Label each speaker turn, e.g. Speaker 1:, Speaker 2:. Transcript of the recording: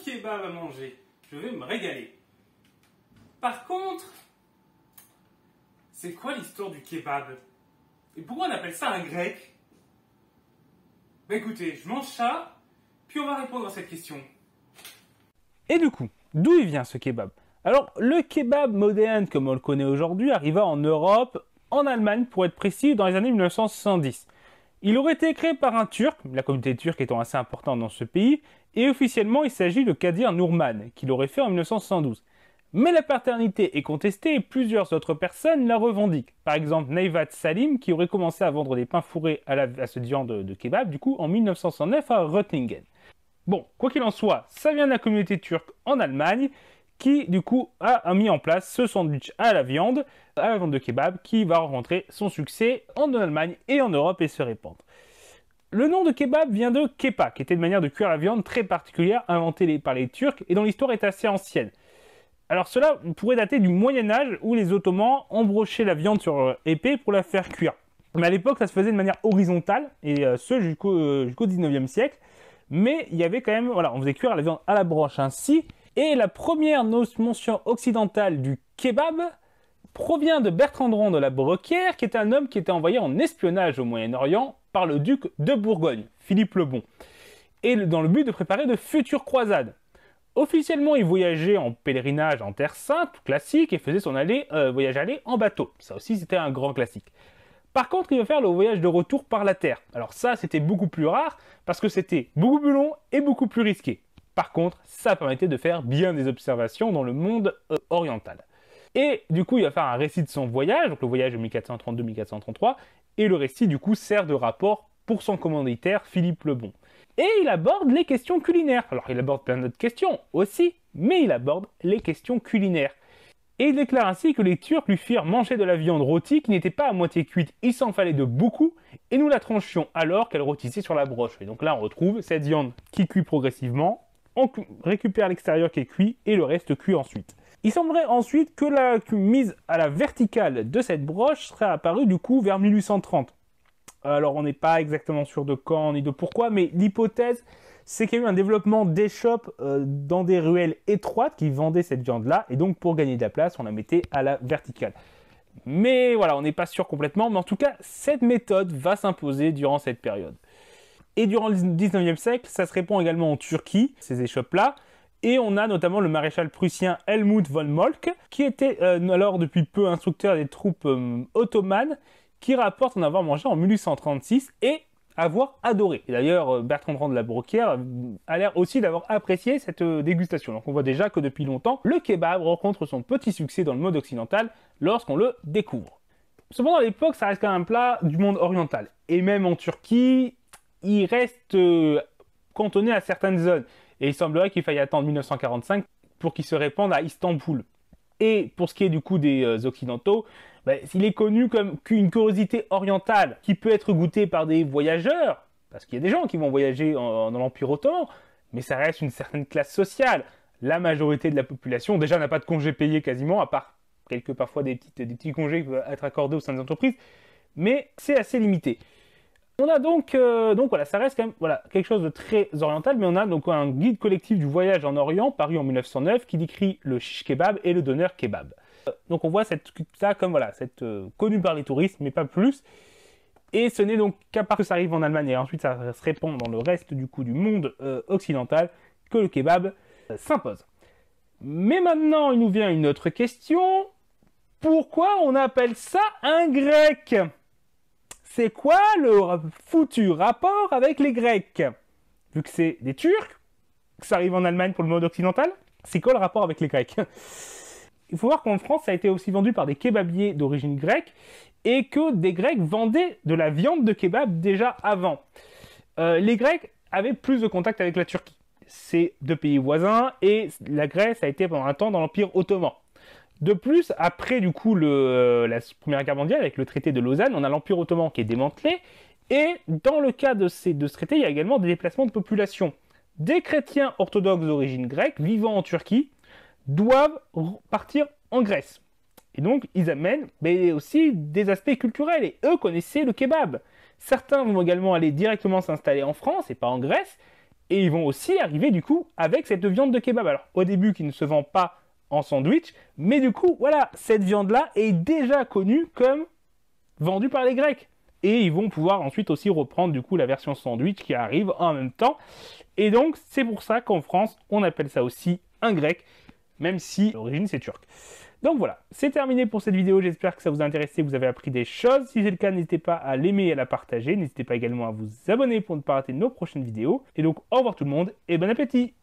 Speaker 1: kebab à manger. Je vais me régaler. Par contre, c'est quoi l'histoire du kebab? Et pourquoi on appelle ça un grec? Bah écoutez, je mange ça, puis on va répondre à cette question. Et du coup, d'où il vient ce kebab? Alors, le kebab moderne, comme on le connaît aujourd'hui, arriva en Europe, en Allemagne pour être précis, dans les années 1970. Il aurait été créé par un Turc, la communauté turque étant assez importante dans ce pays, et officiellement il s'agit de Kadir Nourman, qui l'aurait fait en 1972. Mais la paternité est contestée et plusieurs autres personnes la revendiquent. Par exemple, Neyvat Salim, qui aurait commencé à vendre des pains fourrés à cette viande de kebab, du coup, en 1909 à Röttingen. Bon, quoi qu'il en soit, ça vient de la communauté turque en Allemagne, qui, du coup, a mis en place ce sandwich à la viande de kebab, qui va rencontrer son succès en Allemagne et en Europe et se répandre. Le nom de kebab vient de kepa, qui était une manière de cuire la viande très particulière, inventée par les Turcs, et dont l'histoire est assez ancienne. Alors cela pourrait dater du Moyen-Âge, où les Ottomans embrochaient la viande sur leur épée pour la faire cuire. Mais à l'époque, ça se faisait de manière horizontale, et ce jusqu'au 19e siècle. Mais il y avait quand même, voilà, on faisait cuire la viande à la broche ainsi. Et la première mention occidentale du kebab provient de Bertrand de la Brocquière, qui est un homme qui était envoyé en espionnage au Moyen-Orient par le duc de Bourgogne, Philippe le Bon, et dans le but de préparer de futures croisades. Officiellement, il voyageait en pèlerinage en Terre Sainte, classique, et faisait son voyage aller en bateau. Ça aussi, c'était un grand classique. Par contre, il va faire le voyage de retour par la terre. Alors ça, c'était beaucoup plus rare, parce que c'était beaucoup plus long et beaucoup plus risqué. Par contre, ça permettait de faire bien des observations dans le monde oriental. Et du coup, il va faire un récit de son voyage, donc le voyage de 1432-1433, et le récit, du coup, sert de rapport pour son commanditaire, Philippe le Bon. Et il aborde les questions culinaires. Alors, il aborde plein d'autres questions aussi, mais il aborde les questions culinaires. Et il déclare ainsi que les Turcs lui firent manger de la viande rôtie qui n'était pas à moitié cuite, il s'en fallait de beaucoup, et nous la tranchions alors qu'elle rôtissait sur la broche. Et donc là, on retrouve cette viande qui cuit progressivement, on récupère l'extérieur qui est cuit, et le reste cuit ensuite. Il semblerait ensuite que la mise à la verticale de cette broche serait apparue du coup vers 1830. Alors on n'est pas exactement sûr de quand ni de pourquoi, mais l'hypothèse c'est qu'il y a eu un développement d'échoppes dans des ruelles étroites qui vendaient cette viande-là, et donc pour gagner de la place, on la mettait à la verticale. Mais voilà, on n'est pas sûr complètement, mais en tout cas, cette méthode va s'imposer durant cette période. Et durant le 19e siècle, ça se répand également en Turquie, ces échoppes-là, et on a notamment le maréchal prussien Helmut von Moltke, qui était alors depuis peu instructeur des troupes ottomanes, qui rapporte en avoir mangé en 1836 et avoir adoré. Et d'ailleurs, Bertrand de la Brocquière a l'air aussi d'avoir apprécié cette dégustation. Donc on voit déjà que depuis longtemps, le kebab rencontre son petit succès dans le monde occidental lorsqu'on le découvre. Cependant, à l'époque, ça reste quand même un plat du monde oriental. Et même en Turquie, il reste cantonné à certaines zones. Et il semblerait qu'il faille attendre 1945 pour qu'il se répande à Istanbul. Et pour ce qui est du coup des Occidentaux, il est connu comme qu'une curiosité orientale qui peut être goûtée par des voyageurs, parce qu'il y a des gens qui vont voyager dans l'Empire ottoman, mais ça reste une certaine classe sociale. La majorité de la population, déjà, n'a pas de congés payés quasiment, à part parfois des petits congés qui peuvent être accordés au sein des entreprises, mais c'est assez limité. On a donc voilà, ça reste quand même voilà, quelque chose de très oriental, mais on a donc un guide collectif du voyage en Orient paru en 1909 qui décrit le shish kebab et le doner kebab. Donc on voit ça comme voilà, connu par les touristes, mais pas plus. Et ce n'est donc qu'à part que ça arrive en Allemagne et ensuite ça se répand dans le reste du monde occidental que le kebab s'impose. Mais maintenant, il nous vient une autre question. Pourquoi on appelle ça un grec ? C'est quoi le foutu rapport avec les Grecs? Vu que c'est des Turcs, que ça arrive en Allemagne pour le monde occidental, c'est quoi le rapport avec les Grecs? Il faut voir qu'en France, ça a été aussi vendu par des kebabiers d'origine grecque et que des Grecs vendaient de la viande de kebab déjà avant. Les Grecs avaient plus de contact avec la Turquie. C'est deux pays voisins et la Grèce a été pendant un temps dans l'Empire ottoman. De plus, après du coup la Première Guerre mondiale, avec le traité de Lausanne, on a l'Empire ottoman qui est démantelé, et dans le cas de ce traité, il y a également des déplacements de population. Des chrétiens orthodoxes d'origine grecque vivant en Turquie doivent partir en Grèce. Et donc, ils amènent aussi des aspects culturels, et eux connaissaient le kebab. Certains vont également aller directement s'installer en France, et pas en Grèce, Et ils vont aussi arriver du coup avec cette viande de kebab. Alors au début qui ne se vend pas en sandwich, mais du coup voilà, cette viande-là est déjà connue comme vendue par les Grecs. Et ils vont pouvoir ensuite aussi reprendre du coup la version sandwich qui arrive en même temps. Et donc c'est pour ça qu'en France on appelle ça aussi un grec, même si l'origine c'est turc. Donc voilà, c'est terminé pour cette vidéo, j'espère que ça vous a intéressé, que vous avez appris des choses. Si c'est le cas, n'hésitez pas à l'aimer et à la partager. N'hésitez pas également à vous abonner pour ne pas rater nos prochaines vidéos. Et donc, au revoir tout le monde et bon appétit!